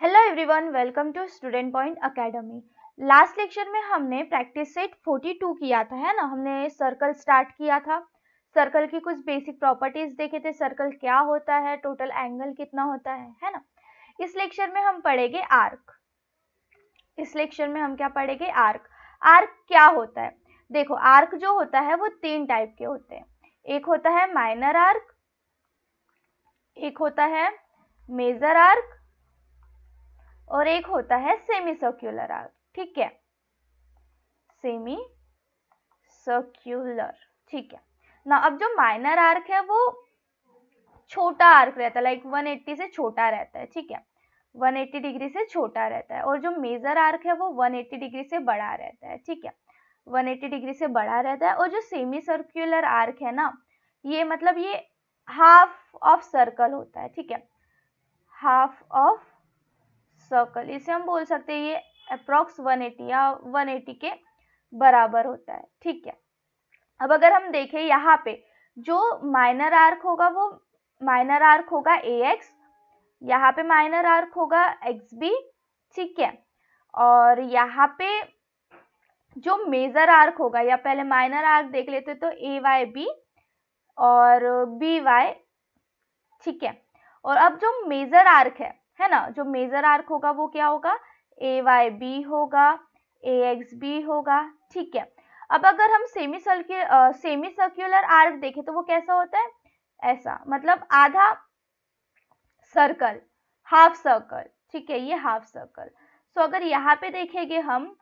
Hello everyone, welcome to student point academy. Last lecture में हमने practice set 42 किया था, है ना। हमने सर्कल स्टार्ट किया था, सर्कल की कुछ बेसिक प्रॉपर्टीज देखे थे, सर्कल क्या होता है, टोटल एंगल कितना होता है ना। इस लेक्चर में हम पढ़ेंगे आर्क। इस लेक्चर में हम क्या पढ़ेंगे? आर्क। आर्क क्या होता है? देखो, आर्क जो होता है वो तीन टाइप के होते हैं। एक होता है माइनर आर्क, एक होता है मेजर आर्क, और एक होता है सेमी सर्क्यूलर आर्क। ठीक है, सेमी सर्क्यूलर। ठीक है ना। अब जो माइनर आर्क है वो छोटा आर्क रहता है, लाइक 180 से छोटा रहता है। ठीक है, 180 डिग्री से छोटा रहता है। और जो मेजर आर्क है वो 180 डिग्री से बड़ा रहता है। ठीक है, 180 डिग्री से बड़ा रहता है। और जो सेमी सर्क्यूलर आर्क है ना, ये मतलब ये हाफ ऑफ सर्कल होता है। ठीक है, हाफ ऑफ सर्कल, इसे हम बोल सकते हैं ये अप्रॉक्स 180 या 180 के बराबर होता है। ठीक है, अब अगर हम देखें यहाँ पे जो माइनर आर्क होगा वो माइनर आर्क होगा AX, यहाँ पे माइनर आर्क होगा XB। ठीक है, और यहाँ पे जो मेजर आर्क होगा, या पहले माइनर आर्क देख लेते तो AYB और BY। ठीक है, और अब जो मेजर आर्क है ना, जो मेजर आर्क होगा वो क्या होगा? AYB होगा, AXB होगा। ठीक है, अब अगर हम सेमी सर्क्यूलर आर्क देखें तो वो कैसा होता है? ऐसा, मतलब आधा सर्कल, हाफ सर्कल। ठीक है, ये हाफ सर्कल। सो अगर यहाँ पे देखेंगे हम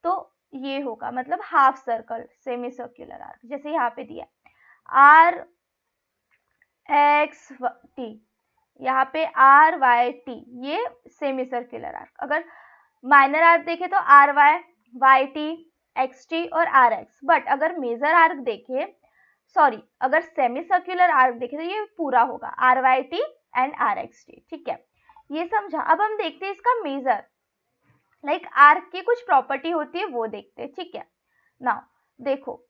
तो ये होगा, मतलब half circle semi circular arc. जैसे यहाँ पे दिया RXT, यहाँ पे RYT, ये सेमी सर्क्यूलर आर्क। अगर माइनर आर्क देखे तो RY, YT, XT और RX। बट अगर मेजर आर्क देखे, सॉरी, अगर सेमी सर्क्यूलर आर्क देखे तो ये पूरा होगा RYT एंड RXT। ठीक है, ये समझा। अब हम देखते हैं इसका मेजर, लाइक आर्क की कुछ प्रॉपर्टी होती है वो देखते हैं। ठीक है, नाउ देखो,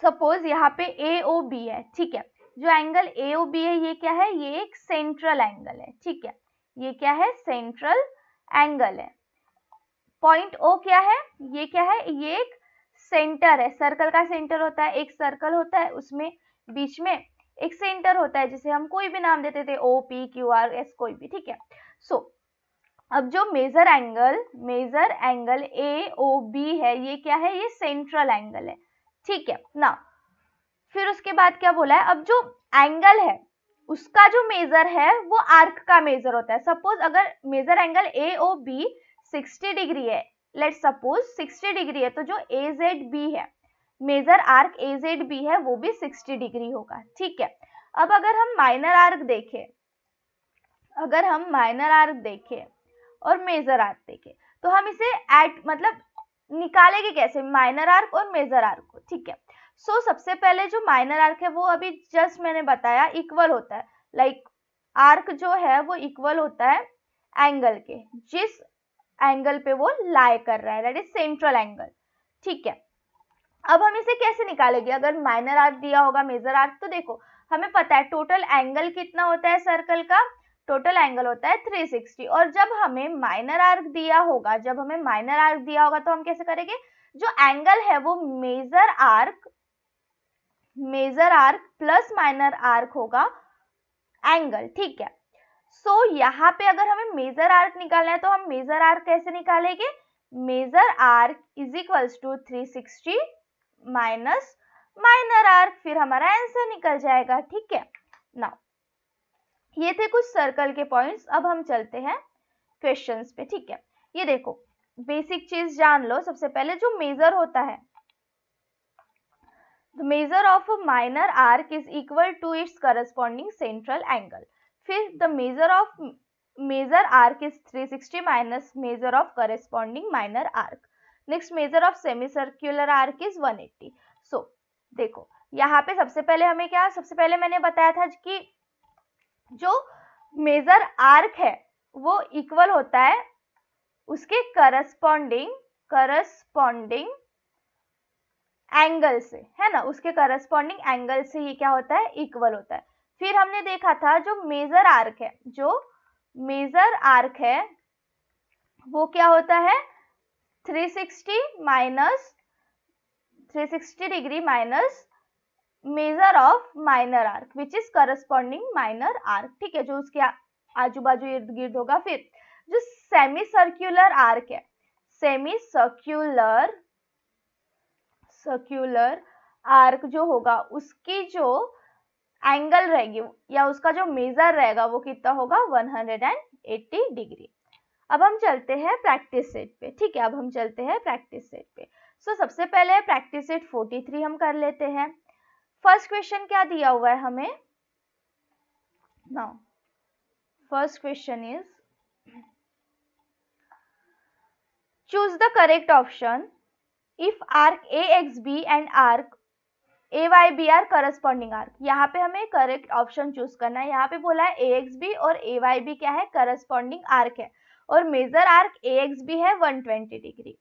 सपोज यहाँ पे AOB है। ठीक है, जो एंगल AOB है ये क्या है? ये एक सेंट्रल एंगल है। ठीक है, ये क्या है? सेंट्रल एंगल है। पॉइंट O क्या है? ये क्या है? ये एक सेंटर है। सर्कल का सेंटर होता है, एक सर्कल होता है, उसमें बीच में एक सेंटर होता है, जिसे हम कोई भी नाम देते थे, OP QR S, कोई भी। ठीक है, सो अब जो मेजर एंगल AOB है, ये क्या है? ये सेंट्रल एंगल है। ठीक है ना। फिर उसके बाद क्या बोला है? अब जो एंगल है उसका जो मेजर है वो आर्क का मेजर होता है। सपोज अगर मेजर एंगल AOB 60 डिग्री है, लेट्स सपोज 60 डिग्री है, तो जो AZB है, मेजर आर्क AZB है, वो भी 60 डिग्री होगा। ठीक है, अब अगर हम माइनर आर्क देखें और मेजर आर्क देखें तो हम इसे मतलब निकालेंगे कैसे, माइनर आर्क और मेजर आर्क को? ठीक है, सो सबसे पहले जो माइनर आर्क है वो अभी जस्ट मैंने बताया इक्वल होता है, लाइक आर्क जो है वो इक्वल होता है एंगल के, जिस एंगल पे वो लाई कर रहा है, दैट इज सेंट्रल एंगल। ठीक है, अब हम इसे कैसे निकालेंगे? अगर माइनर आर्क दिया होगा, मेजर आर्क, तो देखो हमें पता है टोटल एंगल कितना होता है सर्कल का? टोटल एंगल होता है 360। और जब हमें माइनर आर्क दिया होगा तो हम कैसे करेंगे? जो एंगल है वो major arc plus minor arc होगा एंगल। ठीक है, सो यहाँ पे अगर हमें मेजर आर्क निकालना है तो हम मेजर आर्क कैसे निकालेंगे? Major arc is equals to 360 minus minor arc, फिर हमारा आंसर निकल जाएगा। ठीक है ना, ये थे कुछ सर्कल के पॉइंट्स। अब हम चलते हैं क्वेश्चंस पे। ठीक है, ये देखो, बेसिक चीज जान लो। सबसे पहले जो मेजर होता है, the measure of a minor arc is equal to its corresponding central angle. फिर the measure of major arc is 360 minus measure of corresponding minor arc. Next, measure of semicircular arc is 180. So देखो यहाँ पे सबसे पहले मैंने बताया था कि जो मेजर आर्क है वो इक्वल होता है उसके करस्पॉन्डिंग एंगल से, है ना। उसके करस्पॉन्डिंग एंगल से ये क्या होता है? इक्वल होता है। फिर हमने देखा था जो मेजर आर्क है, जो मेजर आर्क है वो क्या होता है 360 degree minus measure of minor arc which is corresponding minor arc, ठीक है, जो उसके आजू बाजू इर्द गिर्द होगा। फिर जो सेमी सर्क्यूलर आर्क है, सेमी सर्क्यूलर आर्क जो होगा उसकी जो एंगल रहेगी या उसका जो मेजर रहेगा वो कितना होगा 180 डिग्री। अब हम चलते हैं प्रैक्टिस सेट पे, ठीक है, अब हम चलते हैं प्रैक्टिस सेट पे। सो सबसे पहले प्रैक्टिस सेट 43 हम कर लेते हैं। फर्स्ट क्वेश्चन क्या दिया हुआ है हमें, now first question is choose the correct option if arc AXB and arc AYB are corresponding arc. यहाँ पे हमें करेक्ट ऑप्शन चूज करना है। यहाँ पे बोला है AXB और AYB क्या है करस्पॉन्डिंग आर्क है और मेजर आर्क AXB है 120 डिग्री।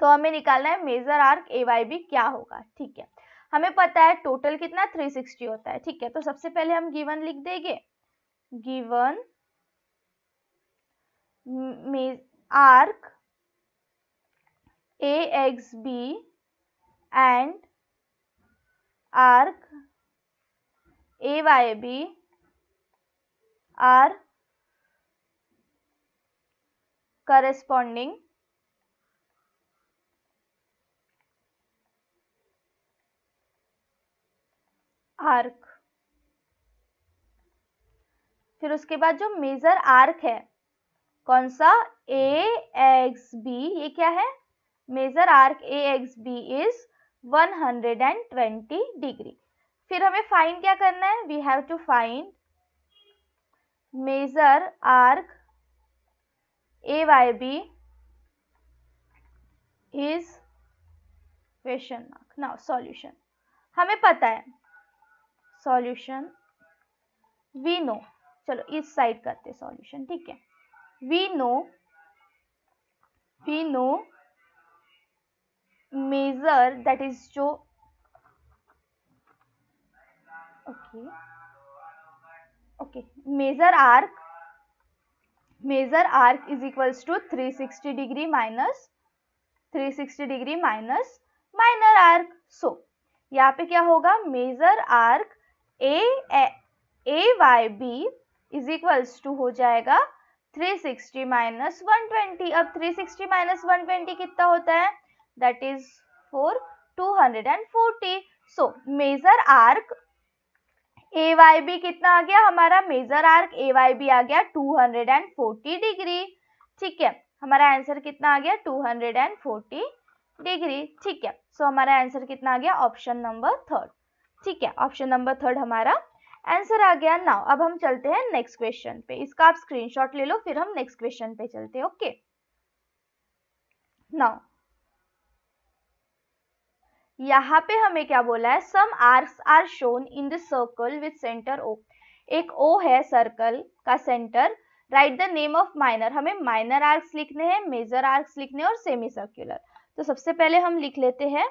तो हमें निकालना है मेजर आर्क AYB क्या होगा, ठीक है। हमें पता है टोटल कितना 360 होता है, ठीक है। तो सबसे पहले हम गिवन लिख देंगे, given arc AXB and arc AYB are corresponding arc. फिर उसके बाद जो मेजर आर्क है कौन सा AXB, ये क्या है major arc AXB is 120 degree. फिर हमें फाइंड क्या करना है, we have to find major arc AYB is question mark. Now solution हमें पता है, सॉल्यूशन वी नो, चलो इस साइड करते सॉल्यूशन, ठीक है। We know major that is जो okay major arc is equals to 360 degree minus minor arc. So यहाँ पे क्या होगा major arc AYB is equals to हो जाएगा 360 माइनस 120। अब 360 माइनस 120 कितना होता है, that is 240। So major arc AYB कितना आ गया, हमारा मेजर आर्क AYB आ गया 240 डिग्री, ठीक है। हमारा आंसर कितना आ गया 240 डिग्री, ठीक है। सो हमारा आंसर कितना आ गया ऑप्शन नंबर 3, ठीक है। ऑप्शन नंबर 3 हमारा आंसर आ गया। नाउ अब हम चलते हैं नेक्स्ट क्वेश्चन पे, इसका आप स्क्रीनशॉट ले लो, फिर हम नेक्स्ट क्वेश्चन पे चलते हैं, ओके। नाउ यहाँ पे हमें क्या बोला है, some arcs are shown in the circle with centre O। एक O है सर्कल का centre, right the name of minor. हमें माइनर आर्क्स लिखने हैं, मेजर आर्क्स लिखने हैं और सेमी सर्क्यूलर। तो सबसे पहले हम लिख लेते हैं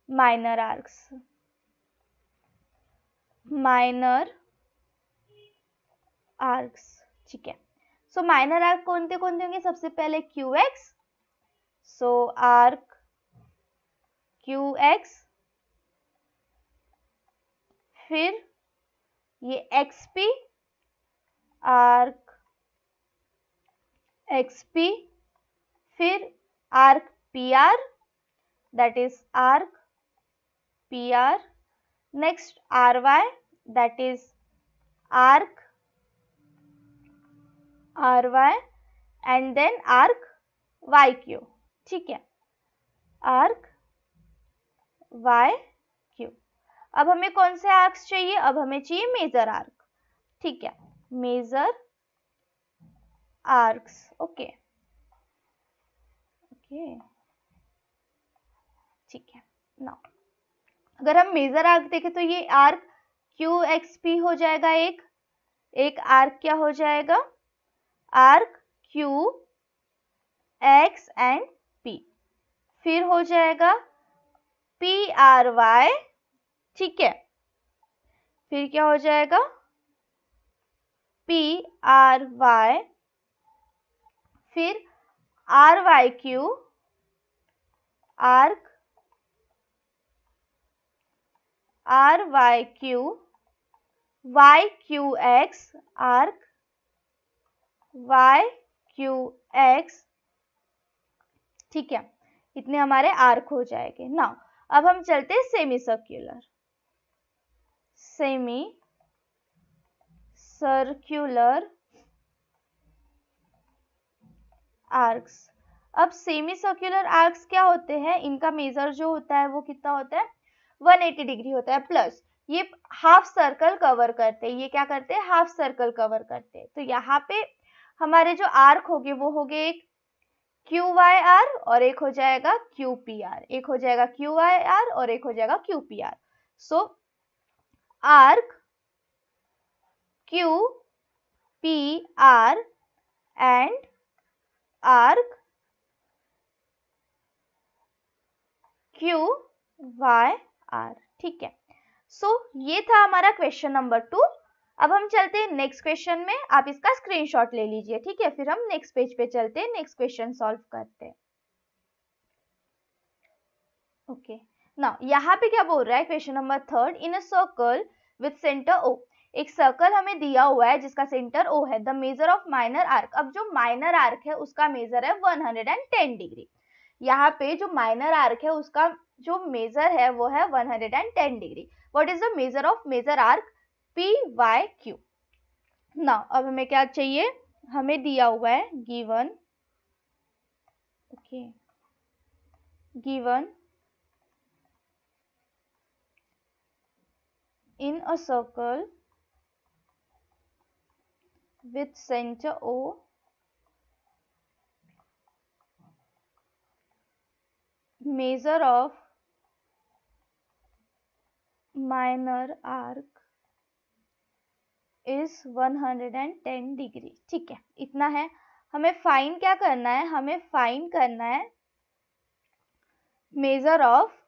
माइनर आर्क्स, ठीक है। सो माइनर आर्क कौन से होंगे, सबसे पहले QX, सो आर्क QX, फिर ये XP, आर्क XP, फिर arc PR, that is arc PR, next RY, that is arc RY, and then arc YQ, ठीक है, arc YQ। अब हमें कौन से आर्क्स चाहिए, अब हमें चाहिए मेजर आर्क, ठीक है, मेजर आर्क्स, ओके, ठीक है। नाउ अगर हम मेजर आर्क देखें तो ये आर्क QXP हो जाएगा, एक आर्क क्या हो जाएगा, आर्क QX एंड P, फिर हो जाएगा PRY, ठीक है, फिर क्या हो जाएगा पी आर वाई, फिर R Y Q arc, R Y Q, Y Q X arc, Y Q X, ठीक है, इतने हमारे आर्क हो जाएंगे। नाउ अब हम चलते हैं semi circular, semi circular arcs. अब सेमी सर्क्यूलर आर्क्स क्या होते हैं, इनका मेजर जो होता है वो कितना होता है, 180 डिग्री होता है, प्लस ये हाफ सर्कल कवर करते हैं। ये क्या करते हैं, हाफ सर्कल कवर करते हैं। तो यहाँ पे हमारे जो आर्क होंगे वो होंगे एक क्यू वाई आर और एक हो जाएगा क्यू पी आर, एक हो जाएगा क्यू वाई आर और एक हो जाएगा Q P R. So arc Q P R and arc Q Y R, ठीक है। सो ये था हमारा क्वेश्चन नंबर 2। अब हम चलते हैं नेक्स्ट क्वेश्चन में, आप इसका स्क्रीनशॉट ले लीजिए, ठीक है, फिर हम नेक्स्ट पेज पे चलते हैं, नेक्स्ट क्वेश्चन सॉल्व करते हैं। ओके, नाउ यहाँ पे क्या बोल रहा है, question number 3, in a circle with centre O, एक सर्कल हमें दिया हुआ है जिसका सेंटर ओ है, the measure of minor arc. अब जो माइनर आर्क है उसका मेजर है 110 डिग्री। यहाँ पे जो माइनर आर्क है उसका जो मेजर है वो है 110 degree. What is the measure of major arc P Y Q. Now अब हमें क्या चाहिए, हमें दिया हुआ है given, okay, given in a circle with center O, measure of minor arc is 110 degree, ठीक है, इतना है। हमें फाइंड क्या करना है, हमें फाइंड करना है मेजर ऑफ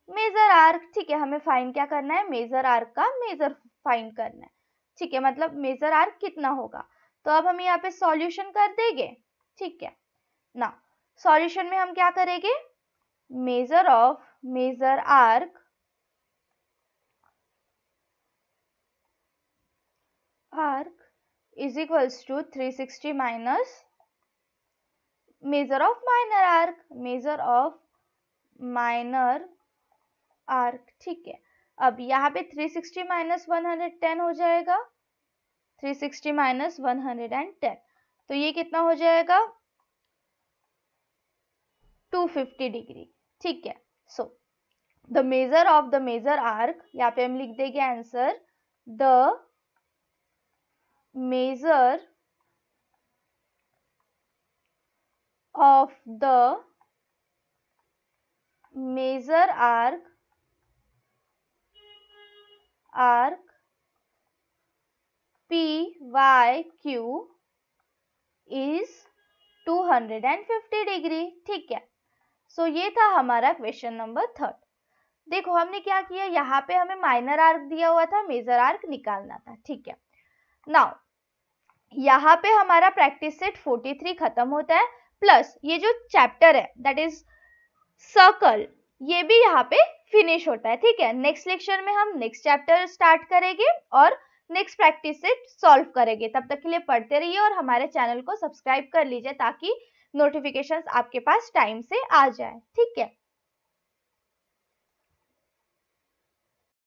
मेजर आर्क, ठीक है, हमें फाइंड क्या करना है, मेजर आर्क का मेजर फाइंड करना है, ठीक है, मतलब मेजर आर्क कितना होगा। तो अब हम यहाँ पे सॉल्यूशन कर देंगे, ठीक है ना। सॉल्यूशन में हम क्या करेंगे, measure of major arc is equals to 360 minus measure of minor arc, measure of minor arc, ठीक है। अब यहाँ पे 360 माइनस 110 हो जाएगा, 360 माइनस 110, तो ये कितना हो जाएगा 250 डिग्री, ठीक है। So the measure of the major arc, यहाँ पे हम लिख देंगे answer, the measure of the major arc PYQ is 250 degree, ठीक है। सो ये था हमारा क्वेश्चन नंबर 3। देखो हमने क्या किया, यहाँ पे हमें माइनर आर्क दिया हुआ था, मेजर आर्क निकालना था, ठीक है। नाउ यहाँ पे हमारा प्रैक्टिस सेट 43 खत्म होता है, प्लस ये जो चैप्टर है दैट इज सर्कल, ये भी यहाँ पे फिनिश होता है, ठीक है। नेक्स्ट लेक्चर में हम नेक्स्ट चैप्टर स्टार्ट करेंगे और नेक्स्ट प्रैक्टिस सेट सॉल्व करेंगे। तब तक के लिए पढ़ते रहिए और हमारे चैनल को सब्सक्राइब कर लीजिए ताकि नोटिफिकेशंस आपके पास टाइम से आ जाए, ठीक है।